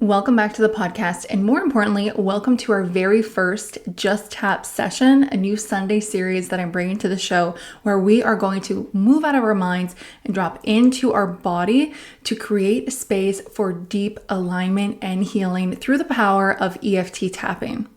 Welcome back to the podcast, and more importantly, welcome to our very first Just Tap session, a new Sunday series that I'm bringing to the show where we are going to move out of our minds and drop into our body to create a space for deep alignment and healing through the power of EFT tapping.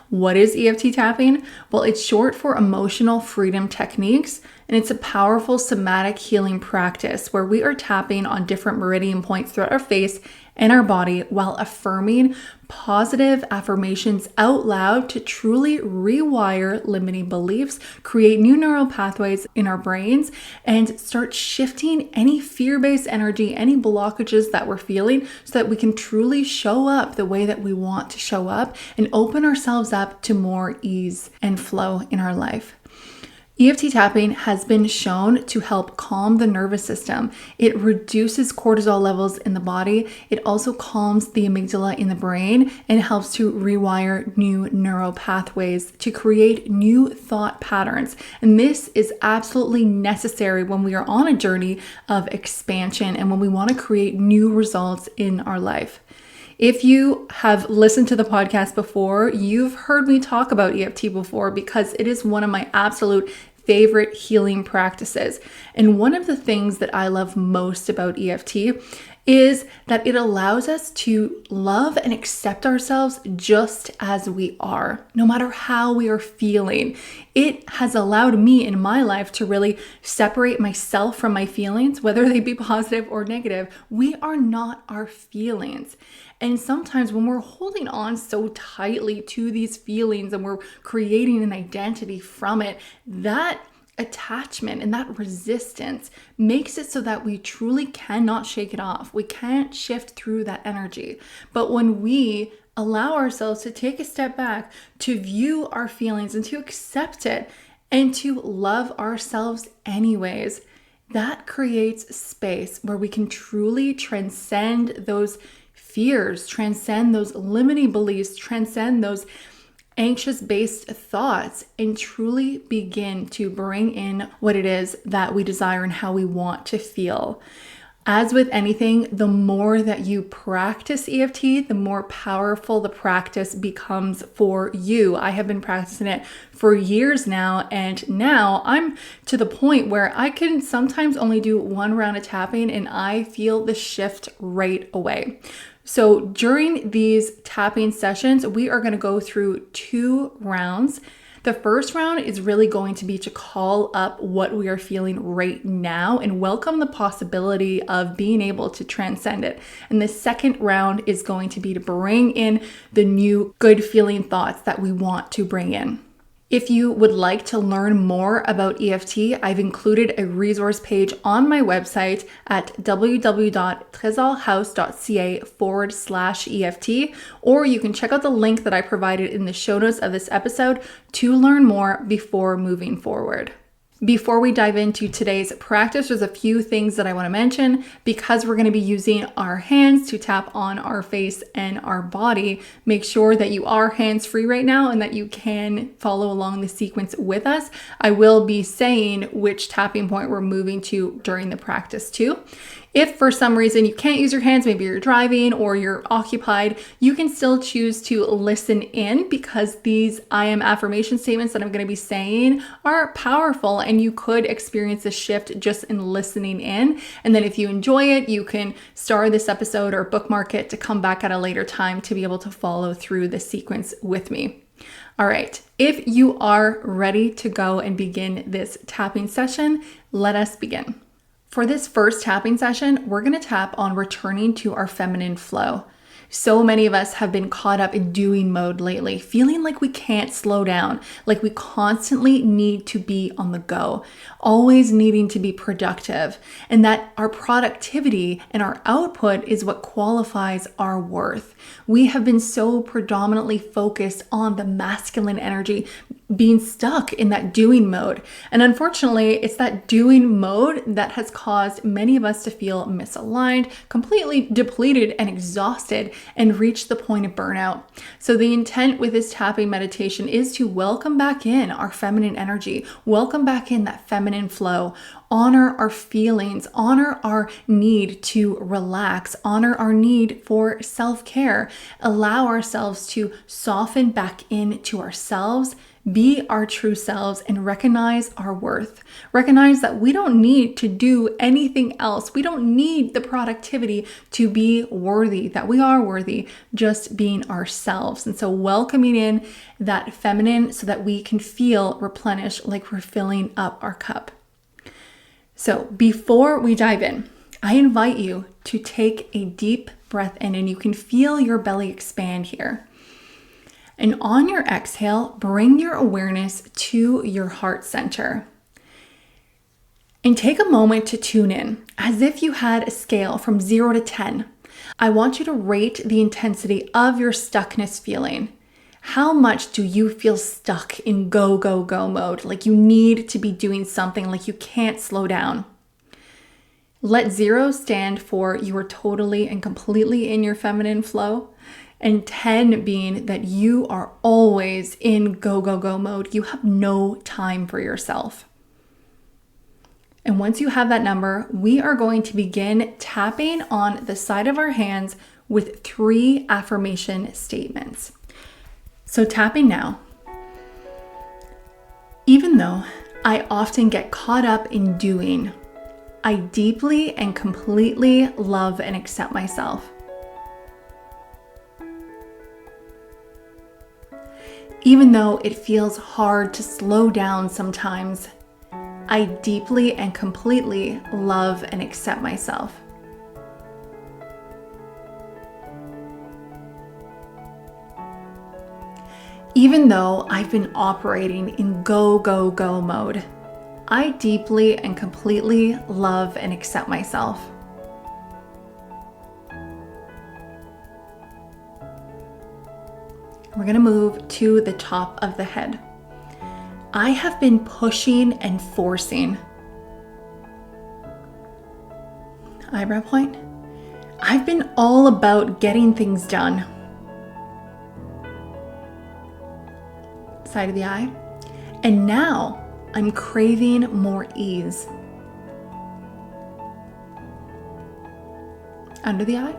What is EFT tapping? Well, it's short for emotional freedom techniques, and it's a powerful somatic healing practice where we are tapping on different meridian points throughout our face and our body while affirming positive affirmations out loud to truly rewire limiting beliefs, create new neural pathways in our brains, and start shifting any fear-based energy, any blockages that we're feeling so that we can truly show up the way that we want to show up and open ourselves up to more ease and flow in our life. EFT tapping has been shown to help calm the nervous system. It reduces cortisol levels in the body. It also calms the amygdala in the brain and helps to rewire new neural pathways to create new thought patterns. And this is absolutely necessary when we are on a journey of expansion and when we want to create new results in our life. If you have listened to the podcast before, you've heard me talk about EFT before because it is one of my absolute favorite healing practices. And one of the things that I love most about EFT is that it allows us to love and accept ourselves just as we are, no matter how we are feeling. It has allowed me in my life to really separate myself from my feelings, whether they be positive or negative. We are not our feelings. And sometimes when we're holding on so tightly to these feelings and we're creating an identity from it, that attachment and that resistance makes it so that we truly cannot shake it off. We can't shift through that energy. But when we allow ourselves to take a step back, to view our feelings and to accept it and to love ourselves anyways, that creates space where we can truly transcend those fears, transcend those limiting beliefs, transcend those anxious-based thoughts, and truly begin to bring in what it is that we desire and how we want to feel. As with anything, the more that you practice EFT, the more powerful the practice becomes for you. I have been practicing it for years now, and now I'm to the point where I can sometimes only do one round of tapping and I feel the shift right away. So during these tapping sessions, we are going to go through 2 rounds. The first round is really going to be to call up what we are feeling right now and welcome the possibility of being able to transcend it. And the second round is going to be to bring in the new good feeling thoughts that we want to bring in. If you would like to learn more about EFT, I've included a resource page on my website at www.tresorhouse.ca/EFT, or you can check out the link that I provided in the show notes of this episode to learn more before moving forward. Before we dive into today's practice, there's a few things that I want to mention. Because we're going to be using our hands to tap on our face and our body, make sure that you are hands-free right now and that you can follow along the sequence with us. I will be saying which tapping point we're moving to during the practice too. If for some reason you can't use your hands, maybe you're driving or you're occupied, you can still choose to listen in because these I am affirmation statements that I'm going to be saying are powerful and you could experience a shift just in listening in. And then if you enjoy it, you can star this episode or bookmark it to come back at a later time to be able to follow through the sequence with me. All right, if you are ready to go and begin this tapping session, let us begin. For this first tapping session, we're going to tap on returning to our feminine flow. So many of us have been caught up in doing mode lately, feeling like we can't slow down, like we constantly need to be on the go, always needing to be productive, and that our productivity and our output is what qualifies our worth. We have been so predominantly focused on the masculine energy, being stuck in that doing mode. And unfortunately, it's that doing mode that has caused many of us to feel misaligned, completely depleted and exhausted, and reach the point of burnout. So the intent with this tapping meditation is to welcome back in our feminine energy, welcome back in that feminine flow, honor our feelings, honor our need to relax, honor our need for self-care, allow ourselves to soften back into ourselves, be our true selves, and recognize our worth. Recognize that we don't need to do anything else. We don't need the productivity to be worthy, that we are worthy just being ourselves. And so welcoming in that feminine so that we can feel replenished, like we're filling up our cup. So before we dive in, I invite you to take a deep breath in, and you can feel your belly expand here. And on your exhale, bring your awareness to your heart center. And take a moment to tune in, as if you had a scale from 0 to 10. I want you to rate the intensity of your stuckness feeling. How much do you feel stuck in go, go, go mode? Like you need to be doing something, like you can't slow down. Let 0 stand for you are totally and completely in your feminine flow. And 10 being that you are always in go, go, go mode. You have no time for yourself. And once you have that number, we are going to begin tapping on the side of our hands with 3 affirmation statements. So tapping now. Even though I often get caught up in doing, I deeply and completely love and accept myself. Even though it feels hard to slow down sometimes, I deeply and completely love and accept myself. Even though I've been operating in go, go, go mode, I deeply and completely love and accept myself. We're going to move to the top of the head. I have been pushing and forcing. Eyebrow point. I've been all about getting things done. Side of the eye. And now I'm craving more ease. Under the eye.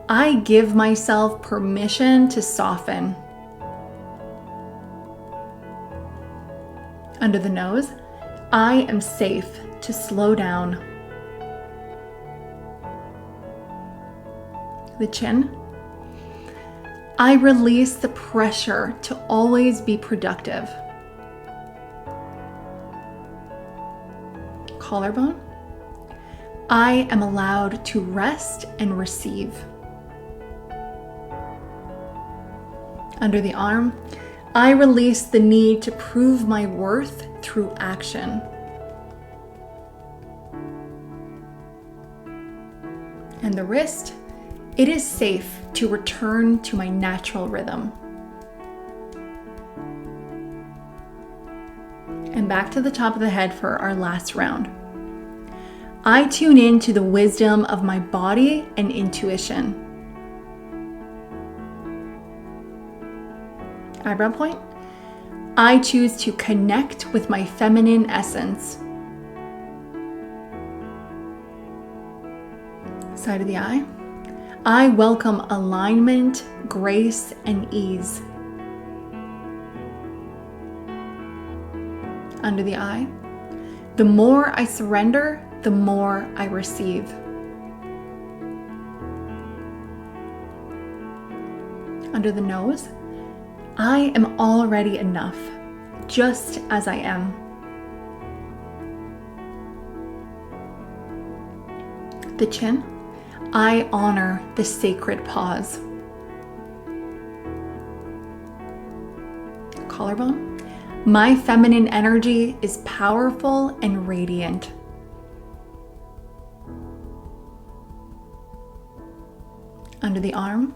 I give myself permission to soften. Under the nose, I am safe to slow down. The chin, I release the pressure to always be productive. Collarbone, I am allowed to rest and receive. Under the arm, I release the need to prove my worth through action. And the wrist, it is safe to return to my natural rhythm. And back to the top of the head for our last round. I tune in to the wisdom of my body and intuition. Eyebrow point. I choose to connect with my feminine essence. Side of the eye. I welcome alignment, grace, and ease. Under the eye. The more I surrender, the more I receive. Under the nose. I am already enough, just as I am. The chin, I honor the sacred pause. Collarbone, my feminine energy is powerful and radiant. Under the arm,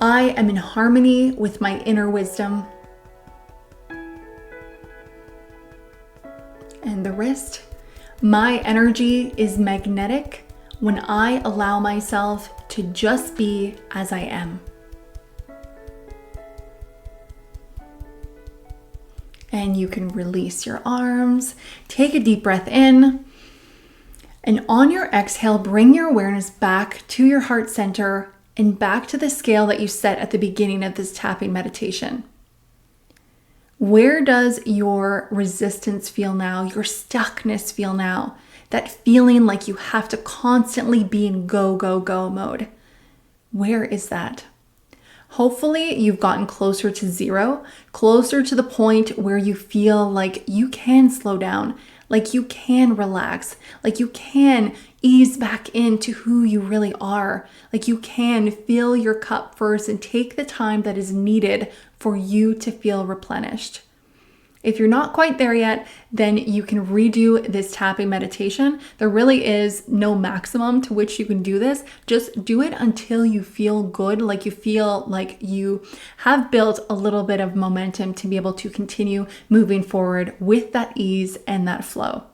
I am in harmony with my inner wisdom. and the wrist. My energy is magnetic when I allow myself to just be as I am. And you can release your arms, take a deep breath in, and on your exhale, bring your awareness back to your heart center and back to the scale that you set at the beginning of this tapping meditation. Where does your resistance feel now? Your stuckness feel now? That feeling like you have to constantly be in go, go, go mode. Where is that? Hopefully you've gotten closer to zero, closer to the point where you feel like you can slow down, like you can relax, like you can ease back into who you really are, like you can fill your cup first and take the time that is needed for you to feel replenished. If you're not quite there yet, then you can redo this tapping meditation. There really is no maximum to which you can do this. Just do it until you feel good, like you feel like you have built a little bit of momentum to be able to continue moving forward with that ease and that flow.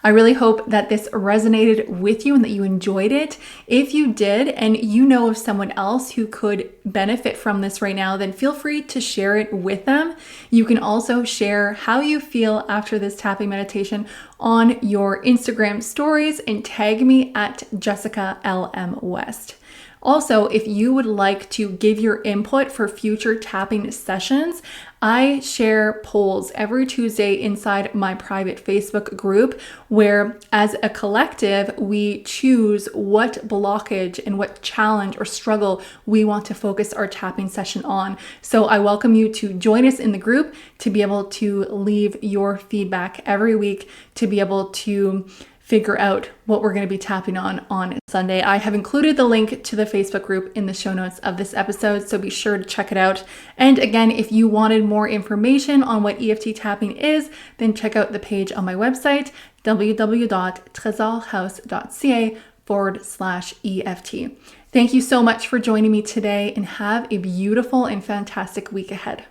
I really hope that this resonated with you and that you enjoyed it. If you did and you know of someone else who could benefit from this right now, then feel free to share it with them. You can also share how you feel after this tapping meditation on your Instagram stories and tag me at Jessica LM West. Also, if you would like to give your input for future tapping sessions, I share polls every Tuesday inside my private Facebook group where, as a collective, we choose what blockage and what challenge or struggle we want to focus our tapping session on. So I welcome you to join us in the group to be able to leave your feedback every week, to be able to figure out what we're going to be tapping on Sunday. I have included the link to the Facebook group in the show notes of this episode, so be sure to check it out. And again, if you wanted more information on what EFT tapping is, then check out the page on my website, www.tresorhouse.ca/EFT. Thank you so much for joining me today and have a beautiful and fantastic week ahead.